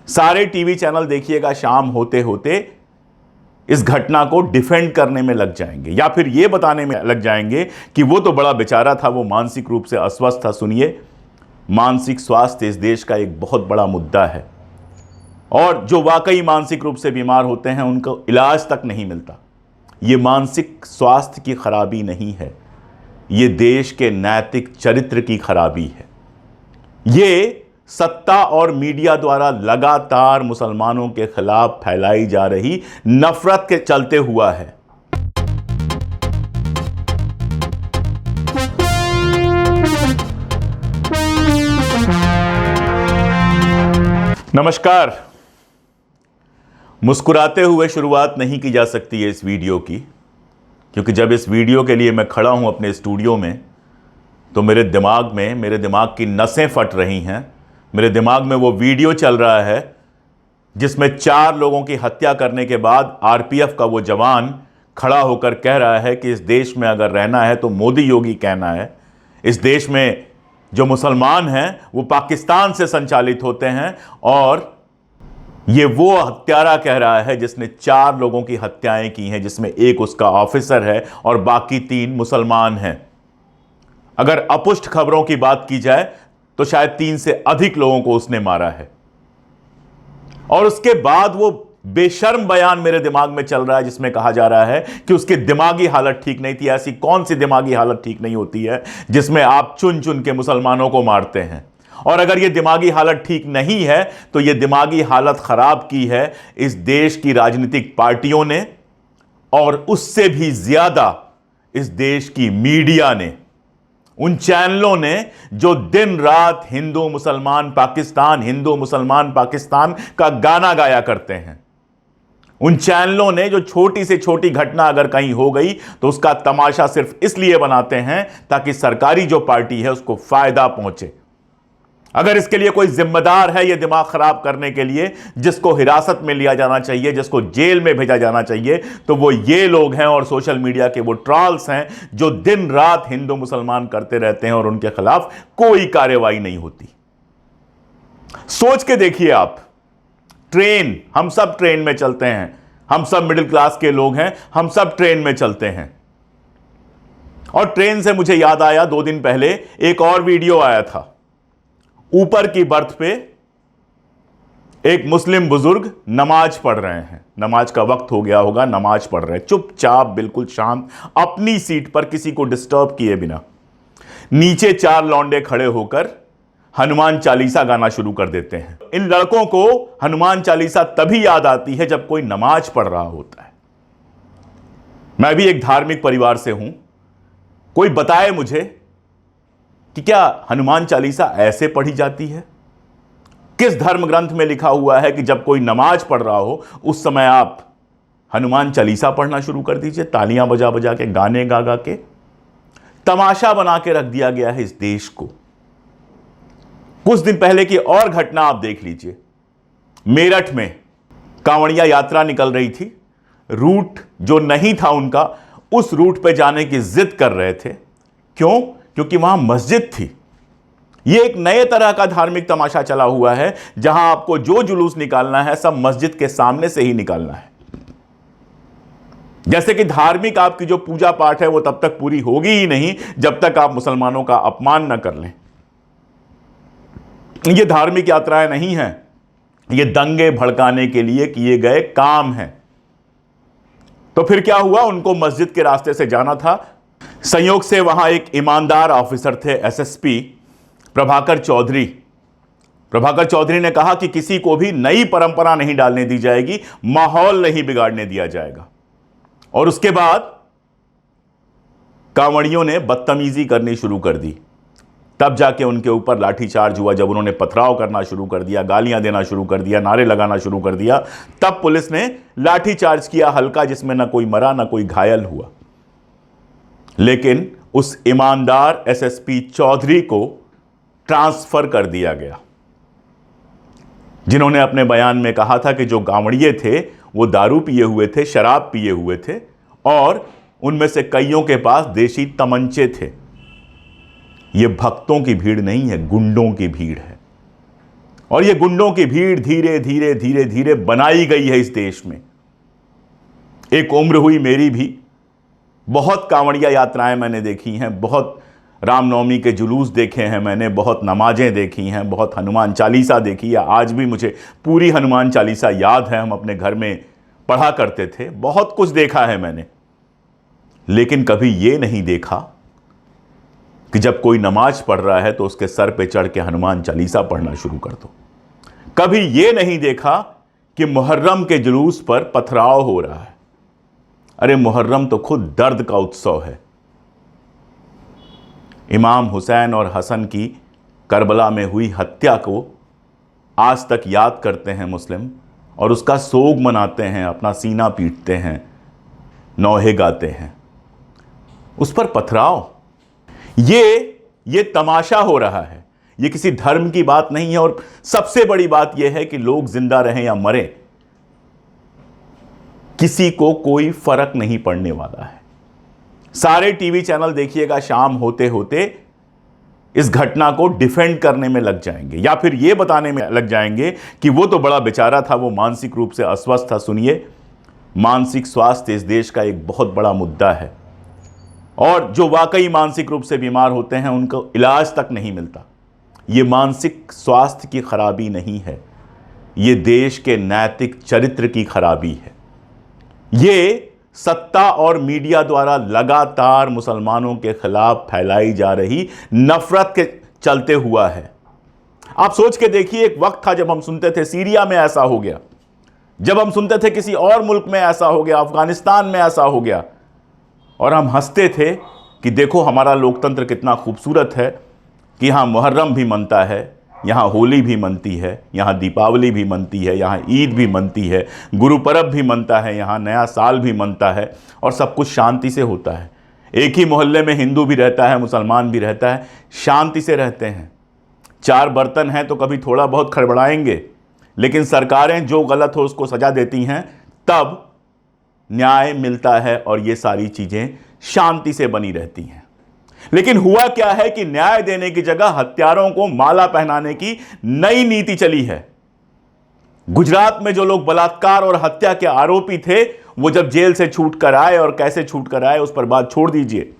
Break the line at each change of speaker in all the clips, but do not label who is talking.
सारे TV channel देखिएगा, शाम होते होते इस घटना को डिफेंड करने में लग जाएंगे या फिर यह बताने में लग जाएंगे कि वो तो बड़ा बेचारा था, वो मानसिक रूप से अस्वस्थ था। सुनिए, मानसिक स्वास्थ्य इस देश का एक बहुत बड़ा मुद्दा है और जो वाकई मानसिक रूप से बीमार होते हैं उनको इलाज तक नहीं मिलता। ये मानसिक स्वास्थ्य की खराबी नहीं है, ये देश के नैतिक चरित्र की खराबी है। ये सत्ता और मीडिया द्वारा लगातार मुसलमानों के खिलाफ फैलाई जा रही नफरत के चलते हुआ है। नमस्कार। मुस्कुराते हुए शुरुआत नहीं की जा सकती है इस वीडियो की, क्योंकि जब इस वीडियो के लिए मैं खड़ा हूं अपने स्टूडियो में तो मेरे दिमाग की नसें फट रही हैं। मेरे दिमाग में वो वीडियो चल रहा है जिसमें 4 लोगों की हत्या करने के बाद आरपीएफ का वो जवान खड़ा होकर कह रहा है कि इस देश में अगर रहना है तो मोदी योगी कहना है। इस देश में जो मुसलमान हैं वो पाकिस्तान से संचालित होते हैं और ये वो हत्यारा कह रहा है जिसने 4 लोगों की हत्याएं की हैं, जिसमें एक उसका ऑफिसर है और बाकी 3 मुसलमान हैं। अगर अपुष्ट खबरों की बात की जाए तो शायद 3 से अधिक लोगों को उसने मारा है। और उसके बाद वो बेशर्म बयान मेरे दिमाग में चल रहा है जिसमें कहा जा रहा है कि उसकी दिमागी हालत ठीक नहीं थी। ऐसी कौन सी दिमागी हालत ठीक नहीं होती है जिसमें आप चुन चुन के मुसलमानों को मारते हैं? और अगर यह दिमागी हालत ठीक नहीं है तो यह दिमागी हालत खराब की है इस देश की राजनीतिक पार्टियों ने और उससे भी ज्यादा इस देश की मीडिया ने, उन चैनलों ने जो दिन रात हिंदू मुसलमान पाकिस्तान का गाना गाया करते हैं। उन चैनलों ने जो छोटी से छोटी घटना अगर कहीं हो गई तो उसका तमाशा सिर्फ इसलिए बनाते हैं ताकि सरकारी जो पार्टी है उसको फायदा पहुंचे। अगर इसके लिए कोई जिम्मेदार है ये दिमाग खराब करने के लिए, जिसको हिरासत में लिया जाना चाहिए, जिसको जेल में भेजा जाना चाहिए, तो वो ये लोग हैं और सोशल मीडिया के वो ट्रॉल्स हैं जो दिन रात हिंदू मुसलमान करते रहते हैं और उनके खिलाफ कोई कार्रवाई नहीं होती। सोच के देखिए आप, हम सब ट्रेन में चलते हैं, हम सब मिडिल क्लास के लोग हैं, हम सब ट्रेन में चलते हैं। और ट्रेन से मुझे याद आया, 2 दिन पहले एक और वीडियो आया था। ऊपर की बर्थ पे एक मुस्लिम बुजुर्ग नमाज पढ़ रहे हैं। नमाज का वक्त हो गया होगा, नमाज पढ़ रहे हैं चुपचाप, बिल्कुल शांत, अपनी सीट पर किसी को डिस्टर्ब किए बिना। नीचे 4 लौंडे खड़े होकर हनुमान चालीसा गाना शुरू कर देते हैं। इन लड़कों को हनुमान चालीसा तभी याद आती है जब कोई नमाज पढ़ रहा होता है। मैं भी एक धार्मिक परिवार से हूं, कोई बताए मुझे कि क्या हनुमान चालीसा ऐसे पढ़ी जाती है? किस धर्म ग्रंथ में लिखा हुआ है कि जब कोई नमाज पढ़ रहा हो उस समय आप हनुमान चालीसा पढ़ना शुरू कर दीजिए? तालियां बजा बजा के, गाने गा गा के तमाशा बना के रख दिया गया है इस देश को। कुछ दिन पहले की और घटना आप देख लीजिए। मेरठ में कांवड़िया यात्रा निकल रही थी, रूट जो नहीं था उनका, उस रूट पे जाने की जिद कर रहे थे। क्यों? क्योंकि वहां मस्जिद थी। यह एक नए तरह का धार्मिक तमाशा चला हुआ है जहां आपको जो जुलूस निकालना है सब मस्जिद के सामने से ही निकालना है। जैसे कि धार्मिक आपकी जो पूजा पाठ है वो तब तक पूरी होगी ही नहीं जब तक आप मुसलमानों का अपमान न कर लें। ये धार्मिक यात्राएं नहीं हैं, ये दंगे भड़काने के लिए किए गए काम हैं। तो फिर क्या हुआ? उनको मस्जिद के रास्ते से जाना था। संयोग से वहां एक ईमानदार ऑफिसर थे, एसएसपी प्रभाकर चौधरी ने कहा कि किसी को भी नई परंपरा नहीं डालने दी जाएगी, माहौल नहीं बिगाड़ने दिया जाएगा। और उसके बाद कांवड़ियों ने बदतमीजी करनी शुरू कर दी। तब जाके उनके ऊपर लाठीचार्ज हुआ। जब उन्होंने पथराव करना शुरू कर दिया, गालियां देना शुरू कर दिया, नारे लगाना शुरू कर दिया, तब पुलिस ने लाठीचार्ज किया हल्का, जिसमें ना कोई मरा ना कोई घायल हुआ। लेकिन उस ईमानदार एसएसपी चौधरी को ट्रांसफर कर दिया गया, जिन्होंने अपने बयान में कहा था कि जो कांवड़िए थे वो दारू पिए हुए थे, शराब पिए हुए थे और उनमें से कईयों के पास देशी तमंचे थे। ये भक्तों की भीड़ नहीं है, गुंडों की भीड़ है। और ये गुंडों की भीड़ धीरे धीरे धीरे धीरे बनाई गई है इस देश में। एक उम्र हुई मेरी भी, बहुत कांवड़िया यात्राएं मैंने देखी हैं, बहुत रामनवमी के जुलूस देखे हैं मैंने, बहुत नमाजें देखी हैं, बहुत हनुमान चालीसा देखी है। आज भी मुझे पूरी हनुमान चालीसा याद है, हम अपने घर में पढ़ा करते थे। बहुत कुछ देखा है मैंने, लेकिन कभी ये नहीं देखा कि जब कोई नमाज पढ़ रहा है तो उसके सर पे चढ़ के हनुमान चालीसा पढ़ना शुरू कर दो। कभी ये नहीं देखा कि मुहर्रम के जुलूस पर पथराव हो रहा है। अरे मुहर्रम तो खुद दर्द का उत्सव है। इमाम हुसैन और हसन की करबला में हुई हत्या को आज तक याद करते हैं मुस्लिम, और उसका सोग मनाते हैं, अपना सीना पीटते हैं, नौहे गाते हैं। उस पर पथराव, ये तमाशा हो रहा है। ये किसी धर्म की बात नहीं है, और सबसे बड़ी बात यह है कि लोग जिंदा रहें या मरे, किसी को कोई फर्क नहीं पड़ने वाला है। सारे टीवी चैनल देखिएगा, शाम होते होते इस घटना को डिफेंड करने में लग जाएंगे, या फिर यह बताने में लग जाएंगे कि वो तो बड़ा बेचारा था, वो मानसिक रूप से अस्वस्थ था। सुनिए, मानसिक स्वास्थ्य इस देश का एक बहुत बड़ा मुद्दा है, और जो वाकई मानसिक रूप से बीमार होते हैं उनको इलाज तक नहीं मिलता। ये मानसिक स्वास्थ्य की खराबी नहीं है, ये देश के नैतिक चरित्र की खराबी है। ये सत्ता और मीडिया द्वारा लगातार मुसलमानों के खिलाफ फैलाई जा रही नफरत के चलते हुआ है। आप सोच के देखिए, एक वक्त था जब हम सुनते थे सीरिया में ऐसा हो गया, जब हम सुनते थे किसी और मुल्क में ऐसा हो गया, अफगानिस्तान में ऐसा हो गया, और हम हंसते थे कि देखो हमारा लोकतंत्र कितना खूबसूरत है कि यहाँ मुहर्रम भी मनता है, यहाँ होली भी मनती है, यहाँ दीपावली भी मनती है, यहाँ ईद भी मनती है, गुरु पर्व भी मनता है, यहाँ नया साल भी मनता है, और सब कुछ शांति से होता है। एक ही मोहल्ले में हिंदू भी रहता है, मुसलमान भी रहता है, शांति से रहते हैं। चार बर्तन हैं तो कभी थोड़ा बहुत खड़बड़ाएंगे, लेकिन सरकारें जो गलत हो उसको सजा देती हैं, तब न्याय मिलता है और ये सारी चीजें शांति से बनी रहती हैं। लेकिन हुआ क्या है कि न्याय देने की जगह हत्यारों को माला पहनाने की नई नीति चली है। गुजरात में जो लोग बलात्कार और हत्या के आरोपी थे, वो जब जेल से छूट कर आए, और कैसे छूट कर आए उस पर बात छोड़ दीजिए,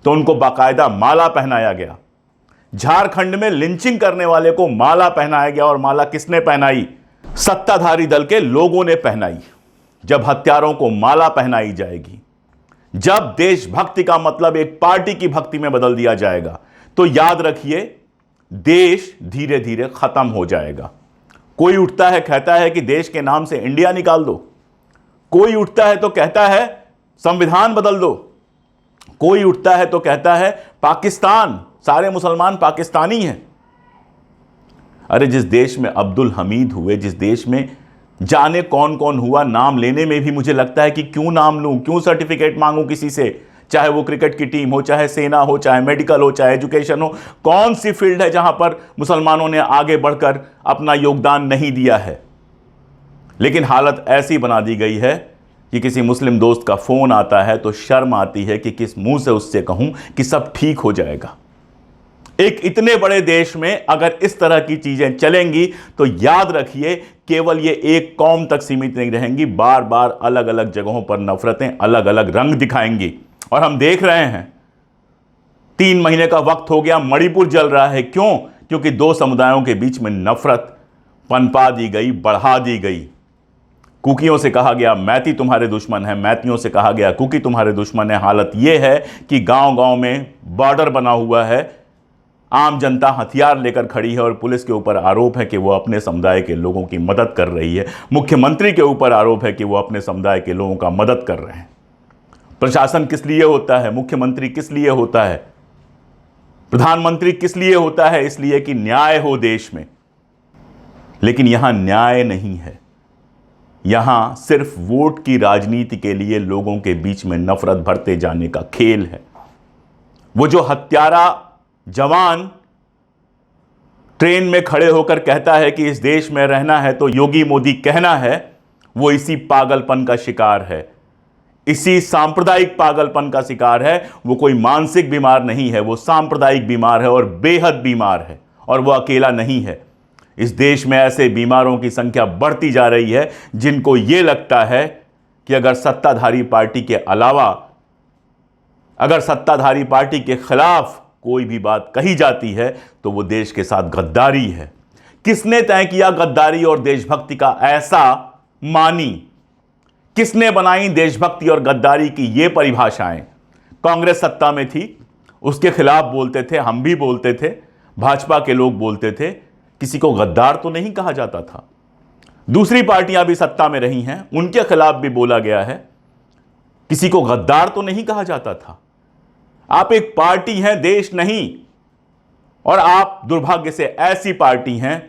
तो उनको बाकायदा माला पहनाया गया। झारखंड में लिंचिंग करने वाले को माला पहनाया गया, और माला किसने पहनाई? सत्ताधारी दल के लोगों ने पहनाई। जब हत्यारों को माला पहनाई जाएगी, जब देशभक्ति का मतलब एक पार्टी की भक्ति में बदल दिया जाएगा, तो याद रखिए देश धीरे धीरे खत्म हो जाएगा। कोई उठता है कहता है कि देश के नाम से इंडिया निकाल दो, कोई उठता है तो कहता है संविधान बदल दो, कोई उठता है तो कहता है पाकिस्तान, सारे मुसलमान पाकिस्तानी हैं। अरे जिस देश में अब्दुल हमीद हुए, जिस देश में जाने कौन कौन हुआ, नाम लेने में भी मुझे लगता है कि क्यों नाम लूं, क्यों सर्टिफिकेट मांगूं किसी से, चाहे वो क्रिकेट की टीम हो, चाहे सेना हो, चाहे मेडिकल हो, चाहे एजुकेशन हो। कौन सी फील्ड है जहां पर मुसलमानों ने आगे बढ़कर अपना योगदान नहीं दिया है? लेकिन हालत ऐसी बना दी गई है कि किसी मुस्लिम दोस्त का फोन आता है तो शर्म आती है कि किस मुंह से उससे कहूं कि सब ठीक हो जाएगा। एक इतने बड़े देश में अगर इस तरह की चीजें चलेंगी तो याद रखिए केवल ये एक कौम तक सीमित नहीं रहेंगी, बार बार अलग अलग जगहों पर नफरतें अलग अलग रंग दिखाएंगी। और हम देख रहे हैं 3 महीने का वक्त हो गया, मणिपुर जल रहा है। क्यों? क्योंकि दो समुदायों के बीच में नफरत पनपा दी गई, बढ़ा दी गई। कुकियों से कहा गया मैती तुम्हारे दुश्मन है, मैतियों से कहा गया कुकी तुम्हारे दुश्मन है। हालत यह है कि गांव गांव में बॉर्डर बना हुआ है, आम जनता हथियार लेकर खड़ी है, और पुलिस के ऊपर आरोप है कि वो अपने समुदाय के लोगों की मदद कर रही है। मुख्यमंत्री के ऊपर आरोप है कि वो अपने समुदाय के लोगों का मदद कर रहे हैं। प्रशासन किस लिए होता है? मुख्यमंत्री किस लिए होता है? प्रधानमंत्री किस लिए होता है? इसलिए कि न्याय हो देश में। लेकिन यहां न्याय नहीं है, यहां सिर्फ वोट की राजनीति के लिए लोगों के बीच में नफरत भरते जाने का खेल है। वो जो हत्यारा जवान ट्रेन में खड़े होकर कहता है कि इस देश में रहना है तो योगी मोदी कहना है, वो इसी पागलपन का शिकार है, इसी सांप्रदायिक पागलपन का शिकार है। वो कोई मानसिक बीमार नहीं है, वो सांप्रदायिक बीमार है और बेहद बीमार है, और वो अकेला नहीं है। इस देश में ऐसे बीमारों की संख्या बढ़ती जा रही है जिनको यह लगता है कि अगर सत्ताधारी पार्टी के अलावा, अगर सत्ताधारी पार्टी के खिलाफ कोई भी बात कही जाती है तो वो देश के साथ गद्दारी है। किसने तय किया गद्दारी और देशभक्ति का ऐसा मानी? किसने बनाई देशभक्ति और गद्दारी की ये परिभाषाएं? कांग्रेस सत्ता में थी, उसके खिलाफ बोलते थे, हम भी बोलते थे, भाजपा के लोग बोलते थे, किसी को गद्दार तो नहीं कहा जाता था। दूसरी पार्टियां भी सत्ता में रही हैं, उनके खिलाफ भी बोला गया है, किसी को गद्दार तो नहीं कहा जाता था। आप एक पार्टी हैं, देश नहीं। और आप दुर्भाग्य से ऐसी पार्टी हैं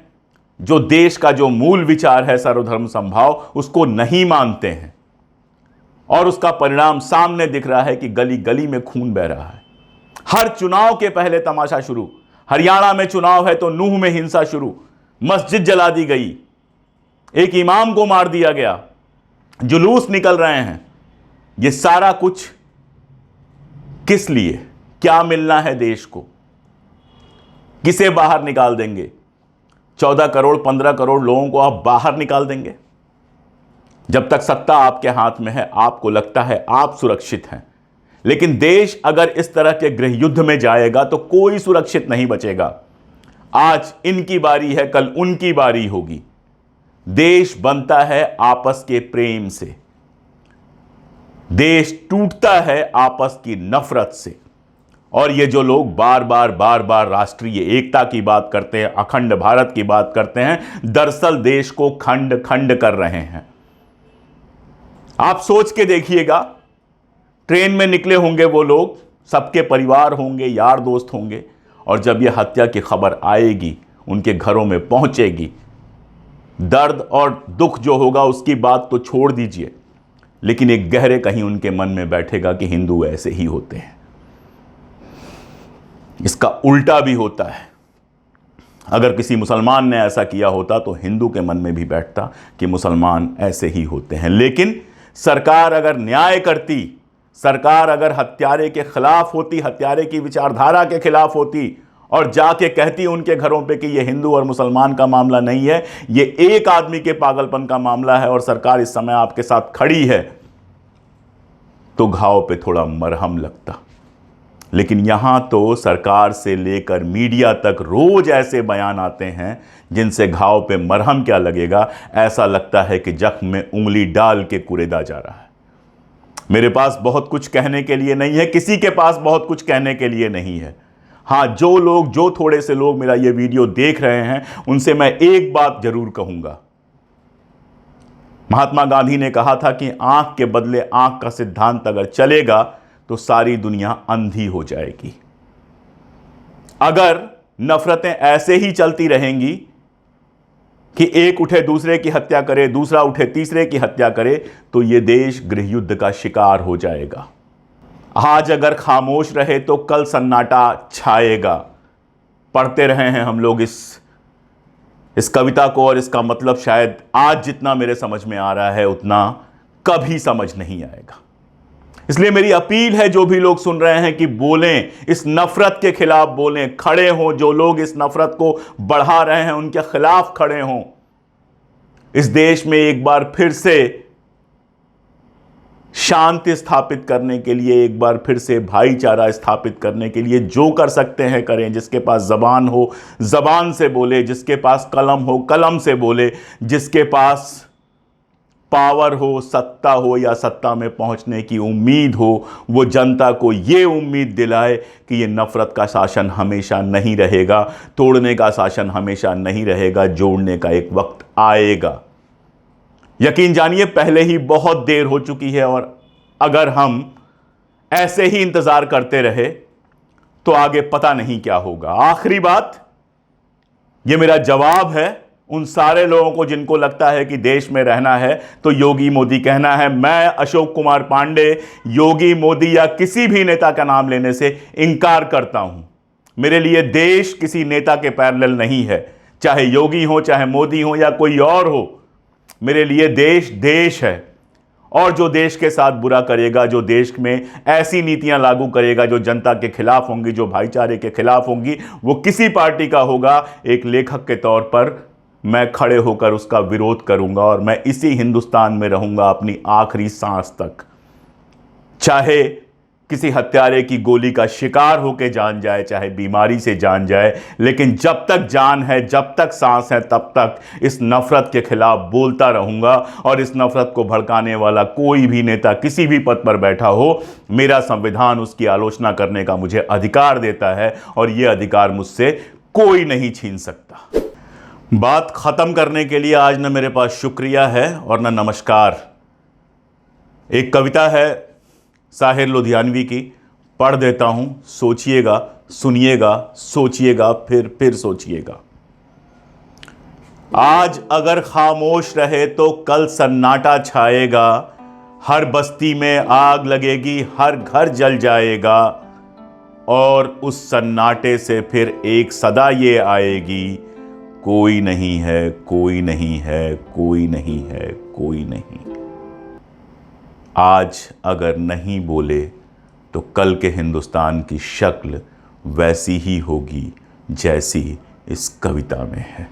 जो देश का जो मूल विचार है सर्वधर्म समभाव, उसको नहीं मानते हैं। और उसका परिणाम सामने दिख रहा है कि गली गली में खून बह रहा है। हर चुनाव के पहले तमाशा शुरू। हरियाणा में चुनाव है तो नूह में हिंसा शुरू, मस्जिद जला दी गई, एक इमाम को मार दिया गया, जुलूस निकल रहे हैं। यह सारा कुछ किस लिए? क्या मिलना है देश को? किसे बाहर निकाल देंगे? 14 करोड़ 15 करोड़ लोगों को आप बाहर निकाल देंगे? जब तक सत्ता आपके हाथ में है आपको लगता है आप सुरक्षित हैं, लेकिन देश अगर इस तरह के गृह युद्ध में जाएगा तो कोई सुरक्षित नहीं बचेगा। आज इनकी बारी है, कल उनकी बारी होगी। देश बनता है आपस के प्रेम से, देश टूटता है आपस की नफरत से। और ये जो लोग बार बार राष्ट्रीय एकता की बात करते हैं, अखंड भारत की बात करते हैं, दरअसल देश को खंड खंड कर रहे हैं। आप सोच के देखिएगा, ट्रेन में निकले होंगे वो लोग, सबके परिवार होंगे, यार दोस्त होंगे, और जब ये हत्या की खबर आएगी, उनके घरों में पहुंचेगी, दर्द और दुख जो होगा उसकी बात तो छोड़ दीजिए, लेकिन एक गहरे कहीं उनके मन में बैठेगा कि हिंदू ऐसे ही होते हैं। इसका उल्टा भी होता है। अगर किसी मुसलमान ने ऐसा किया होता तो हिंदू के मन में भी बैठता कि मुसलमान ऐसे ही होते हैं। लेकिन सरकार अगर न्याय करती, सरकार अगर हत्यारे के खिलाफ होती, हत्यारे की विचारधारा के खिलाफ होती और जाके कहती उनके घरों पे कि ये हिंदू और मुसलमान का मामला नहीं है, ये एक आदमी के पागलपन का मामला है और सरकार इस समय आपके साथ खड़ी है, तो घाव पे थोड़ा मरहम लगता। लेकिन यहां तो सरकार से लेकर मीडिया तक रोज ऐसे बयान आते हैं जिनसे घाव पे मरहम क्या लगेगा, ऐसा लगता है कि जख्म में उंगली डाल के कुरेदा जा रहा है। मेरे पास बहुत कुछ कहने के लिए नहीं है, किसी के पास बहुत कुछ कहने के लिए नहीं है। हां, जो थोड़े से लोग मेरा ये वीडियो देख रहे हैं, उनसे मैं एक बात जरूर कहूंगा। महात्मा गांधी ने कहा था कि आंख के बदले आंख का सिद्धांत अगर चलेगा तो सारी दुनिया अंधी हो जाएगी। अगर नफरतें ऐसे ही चलती रहेंगी कि एक उठे दूसरे की हत्या करे, दूसरा उठे तीसरे की हत्या करे, तो यह देश गृहयुद्ध का शिकार हो जाएगा। आज अगर खामोश रहे तो कल सन्नाटा छाएगा। पढ़ते रहे हैं हम लोग इस कविता को, और इसका मतलब शायद आज जितना मेरे समझ में आ रहा है उतना कभी समझ नहीं आएगा। इसलिए मेरी अपील है, जो भी लोग सुन रहे हैं, कि बोलें, इस नफरत के खिलाफ बोलें, खड़े हों। जो लोग इस नफरत को बढ़ा रहे हैं उनके खिलाफ खड़े हों। इस देश में एक बार फिर से शांति स्थापित करने के लिए, एक बार फिर से भाईचारा स्थापित करने के लिए जो कर सकते हैं करें। जिसके पास जबान हो जबान से बोले, जिसके पास कलम हो कलम से बोले, जिसके पास पावर हो, सत्ता हो या सत्ता में पहुंचने की उम्मीद हो, वो जनता को ये उम्मीद दिलाए कि ये नफरत का शासन हमेशा नहीं रहेगा, तोड़ने का शासन हमेशा नहीं रहेगा, जोड़ने का एक वक्त आएगा। यकीन जानिए पहले ही बहुत देर हो चुकी है, और अगर हम ऐसे ही इंतजार करते रहे तो आगे पता नहीं क्या होगा। आखिरी बात, यह मेरा जवाब है उन सारे लोगों को जिनको लगता है कि देश में रहना है तो योगी मोदी कहना है। मैं अशोक कुमार पांडे योगी मोदी या किसी भी नेता का नाम लेने से इंकार करता हूं। मेरे लिए देश किसी नेता के पैरेलल नहीं है, चाहे योगी हो, चाहे मोदी हो या कोई और हो। मेरे लिए देश देश है, और जो देश के साथ बुरा करेगा, जो देश में ऐसी नीतियां लागू करेगा जो जनता के खिलाफ होंगी, जो भाईचारे के खिलाफ होंगी, वो किसी पार्टी का होगा, एक लेखक के तौर पर मैं खड़े होकर उसका विरोध करूंगा और मैं इसी हिंदुस्तान में रहूंगा अपनी आखिरी सांस तक। चाहे किसी हत्यारे की गोली का शिकार होकर जान जाए, चाहे बीमारी से जान जाए, लेकिन जब तक जान है, जब तक सांस है, तब तक इस नफरत के खिलाफ बोलता रहूंगा। और इस नफरत को भड़काने वाला कोई भी नेता किसी भी पद पर बैठा हो, मेरा संविधान उसकी आलोचना करने का मुझे अधिकार देता है और यह अधिकार मुझसे कोई नहीं छीन सकता। बात खत्म करने के लिए आज न मेरे पास शुक्रिया है और न नमस्कार। एक कविता है साहिर लुधियानवी की, पढ़ देता हूं, सोचिएगा, सुनिएगा, सोचिएगा, फिर सोचिएगा। आज अगर खामोश रहे तो कल सन्नाटा छाएगा, हर बस्ती में आग लगेगी, हर घर जल जाएगा, और उस सन्नाटे से फिर एक सदा ये आएगी, कोई नहीं है, कोई नहीं है, कोई नहीं है, कोई नहीं। आज अगर नहीं बोले तो कल के हिंदुस्तान की शक्ल वैसी ही होगी जैसी इस कविता में है।